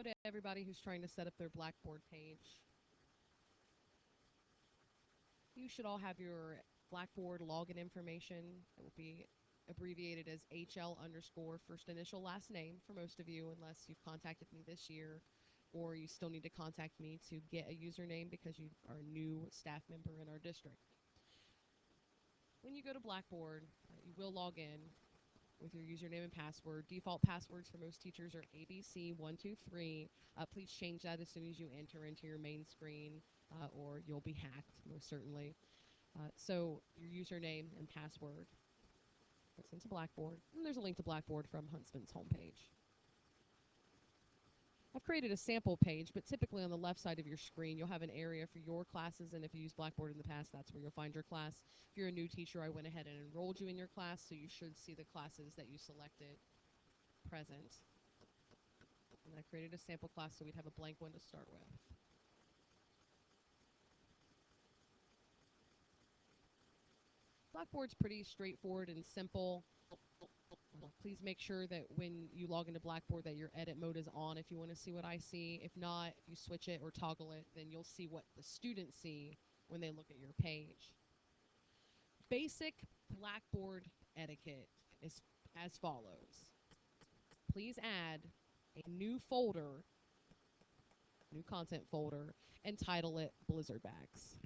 to everybody who's trying to set up their Blackboard page. You should all have your Blackboard login information. It will be abbreviated as HL underscore first initial last name for most of you, unless you've contacted me this year, or you still need to contact me to get a username because you are a new staff member in our district. When you go to Blackboard, you will log in with your username and password. Default passwords for most teachers are ABC123. Please change that as soon as you enter into your main screen, or you'll be hacked, most certainly. So your username and password gets into Blackboard, and there's a link to Blackboard from Huntsman's homepage. I've created a sample page, but typically on the left side of your screen, you'll have an area for your classes, and if you used Blackboard in the past, that's where you'll find your class. If you're a new teacher, I went ahead and enrolled you in your class, so you should see the classes that you selected present. And I created a sample class so we'd have a blank one to start with. Blackboard's pretty straightforward and simple. Please make sure that when you log into Blackboard that your edit mode is on if you want to see what I see. If not, if you switch it or toggle it, then you'll see what the students see when they look at your page. Basic Blackboard etiquette is as follows. Please add a new folder, new content folder, and title it Blizzard Bags.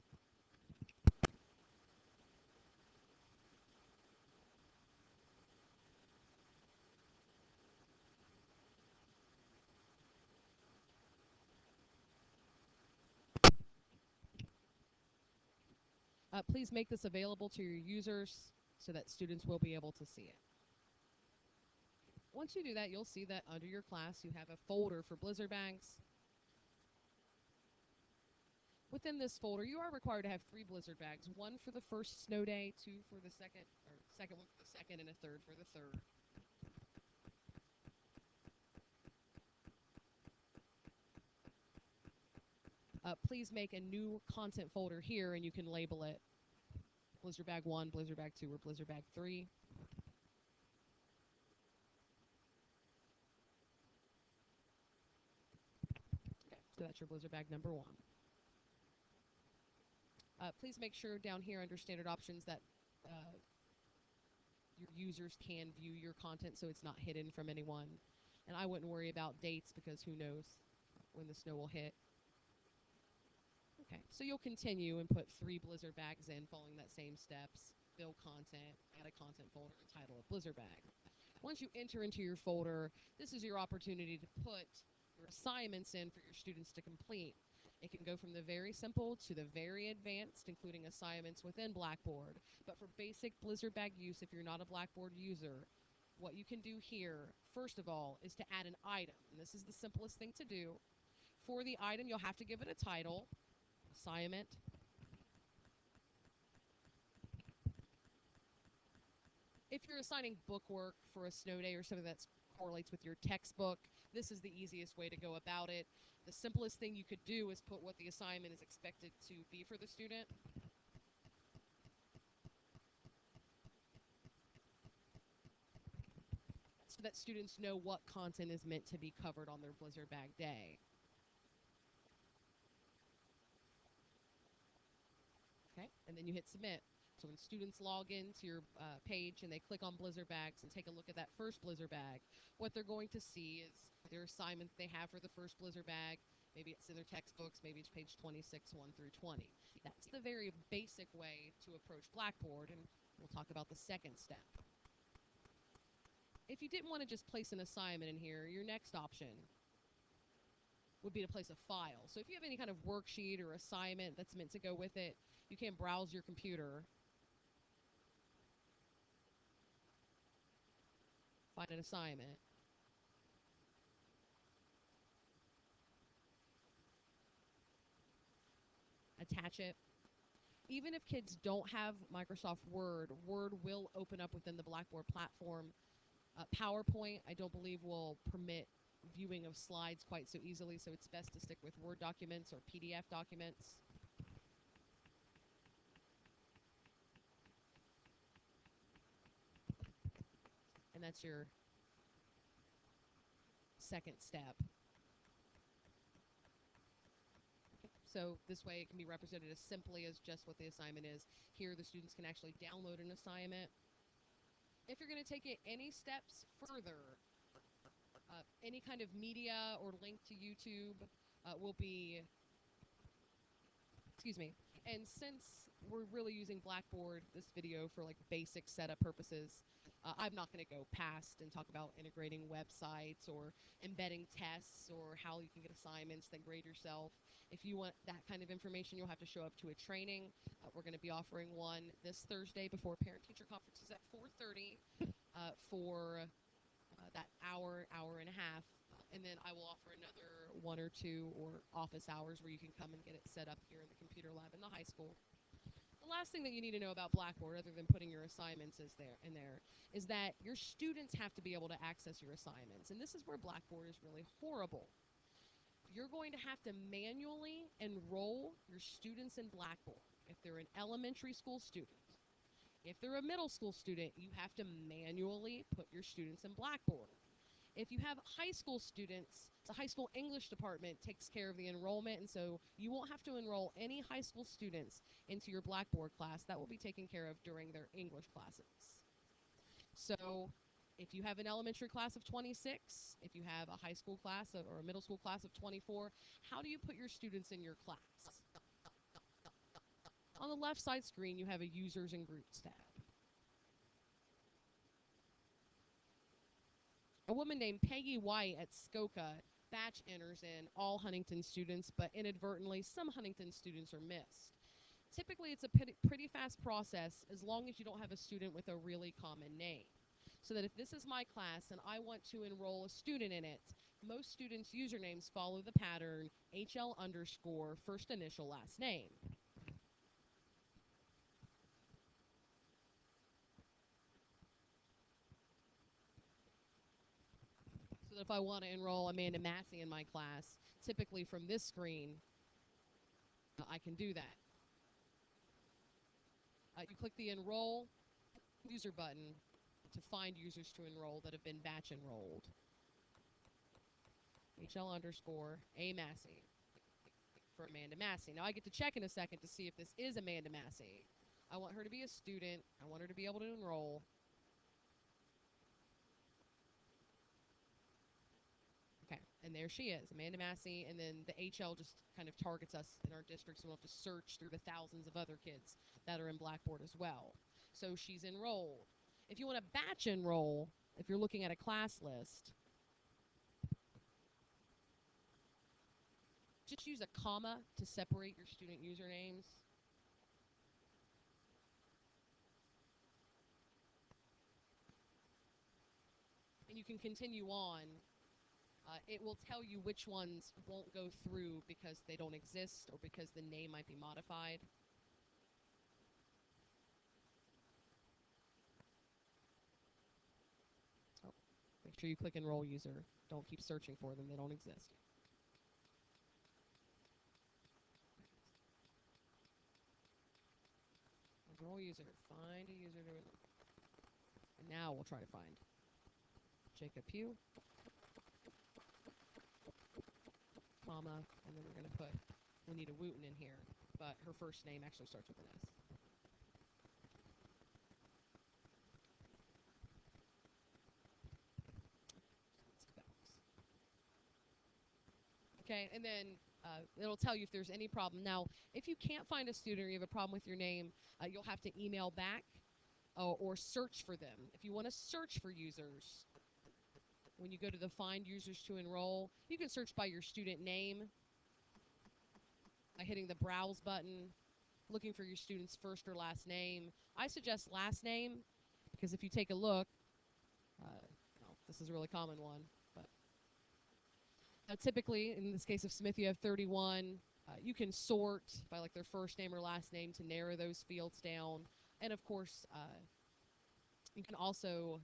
Please make this available to your users so that students will be able to see it. Once you do that, you'll see that under your class you have a folder for Blizzard Bags. Within this folder, you are required to have 3 Blizzard Bags, one for the first snow day, 2 for the second, or second one for the second, and a third for the third. Please make a new content folder here, and you can label it Blizzard Bag 1, Blizzard Bag 2, or Blizzard Bag 3. Okay, so that's your Blizzard Bag number 1. Please make sure down here under standard options that your users can view your content so it's not hidden from anyone. And I wouldn't worry about dates because who knows when the snow will hit. Okay, so you'll continue and put 3 Blizzard Bags in following that same steps. Build content, add a content folder, and title it Blizzard Bag. Once you enter into your folder, this is your opportunity to put your assignments in for your students to complete. It can go from the very simple to the very advanced, including assignments within Blackboard. But for basic Blizzard Bag use, if you're not a Blackboard user, what you can do here, first of all, is to add an item. And this is the simplest thing to do. For the item, you'll have to give it a title, assignment. If you're assigning bookwork for a snow day or something that correlates with your textbook, this is the easiest way to go about it. The simplest thing you could do is put what the assignment is expected to be for the student. So that students know what content is meant to be covered on their Blizzard Bag day. Okay, and then you hit submit. So when students log into your page and they click on Blizzard Bags and take a look at that first Blizzard Bag, what they're going to see is their assignment they have for the first Blizzard Bag. Maybe it's in their textbooks, maybe it's page 26, 1 through 20. That's the very basic way to approach Blackboard, and we'll talk about the second step. If you didn't want to just place an assignment in here, your next option would be to place a file. So if you have any kind of worksheet or assignment that's meant to go with it, you can browse your computer, find an assignment, attach it. Even if kids don't have Microsoft Word, Word will open up within the Blackboard platform. PowerPoint, I don't believe, will permit viewing of slides quite so easily, so it's best to stick with Word documents or PDF documents. And that's your second step. So this way it can be represented as simply as just what the assignment is. Here the students can actually download an assignment. If you're going to take it any steps further, any kind of media or link to YouTube will be, excuse me, and since we're really using Blackboard, this video, for like basic setup purposes, I'm not going to go past and talk about integrating websites or embedding tests or how you can get assignments, then grade yourself. If you want that kind of information, you'll have to show up to a training. We're going to be offering one this Thursday before parent-teacher conferences at 4:30 for that hour and a half. And then I will offer another 1 or 2 or office hours where you can come and get it set up here in the computer lab in the high school. The last thing that you need to know about Blackboard, other than putting your assignments is that your students have to be able to access your assignments. And this is where Blackboard is really horrible. You're going to have to manually enroll your students in Blackboard. If they're an elementary school student, if they're a middle school student, you have to manually put your students in Blackboard. If you have high school students, the high school English department takes care of the enrollment, and so you won't have to enroll any high school students into your Blackboard class. That will be taken care of during their English classes. So if you have an elementary class of 26, if you have a high school class or a middle school class of 24, how do you put your students in your class? On the left side screen, you have a Users and Groups tab. A woman named Peggy White at Skoka batch enters in all Huntington students, but inadvertently, some Huntington students are missed. Typically, it's a pretty fast process as long as you don't have a student with a really common name. So that if this is my class and I want to enroll a student in it, most students' usernames follow the pattern HL underscore first initial last name. So that if I want to enroll Amanda Massey in my class, typically from this screen, I can do that. You click the Enroll User button to find users to enroll that have been batch enrolled. HL underscore A Massey for Amanda Massey. Now I get to check in a second to see if this is Amanda Massey. I want her to be a student. I want her to be able to enroll. Okay, and there she is, Amanda Massey, and then the HL just kind of targets us in our district, so we don't have to search through the thousands of other kids that are in Blackboard as well. So she's enrolled. If you want to batch enroll, if you're looking at a class list, just use a comma to separate your student usernames. And you can continue on. It will tell you which ones won't go through because they don't exist or because the name might be modified. Oh, make sure you click Enroll User. Don't keep searching for them. They don't exist. Enroll User. Find a user to enroll. And now we'll try to find Jacob Pugh, comma, and then we're going to put Juanita Wooten in here, but her first name actually starts with an S. Okay, and then it'll tell you if there's any problem. Now, if you can't find a student or you have a problem with your name, you'll have to email back or search for them. If you want to search for users, when you go to the Find Users to Enroll, you can search by your student name by hitting the Browse button, looking for your student's first or last name. I suggest last name because if you take a look, well, this is a really common one, but typically, in this case of Smith, you have 31. You can sort by like their first name or last name to narrow those fields down. And of course, you can also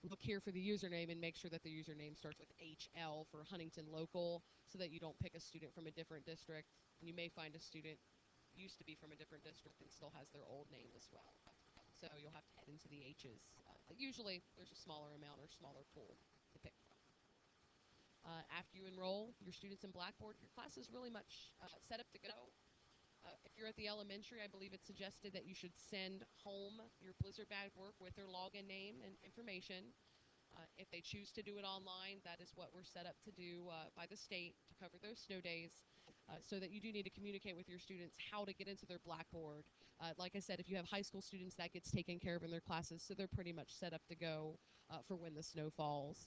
look here for the username and make sure that the username starts with HL for Huntington Local so that you don't pick a student from a different district. And you may find a student used to be from a different district and still has their old name as well. So you'll have to head into the H's. Usually there's a smaller amount or smaller pool to pick from. after you enroll your students in Blackboard, your class is really much set up to go. If you're at the elementary, I believe it's suggested that you should send home your Blizzard bag work with their login name and information. If they choose to do it online, that is what we're set up to do by the state to cover those snow days. So that you do need to communicate with your students how to get into their Blackboard. Like I said, if you have high school students, that gets taken care of in their classes, so they're pretty much set up to go for when the snow falls.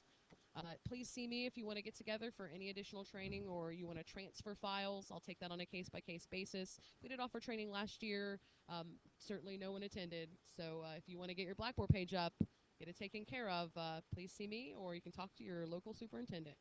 Please see me if you want to get together for any additional training or you want to transfer files. I'll take that on a case by case basis. We did offer training last year. Certainly, no one attended. So, if you want to get your Blackboard page up, get it taken care of, please see me or you can talk to your local superintendent.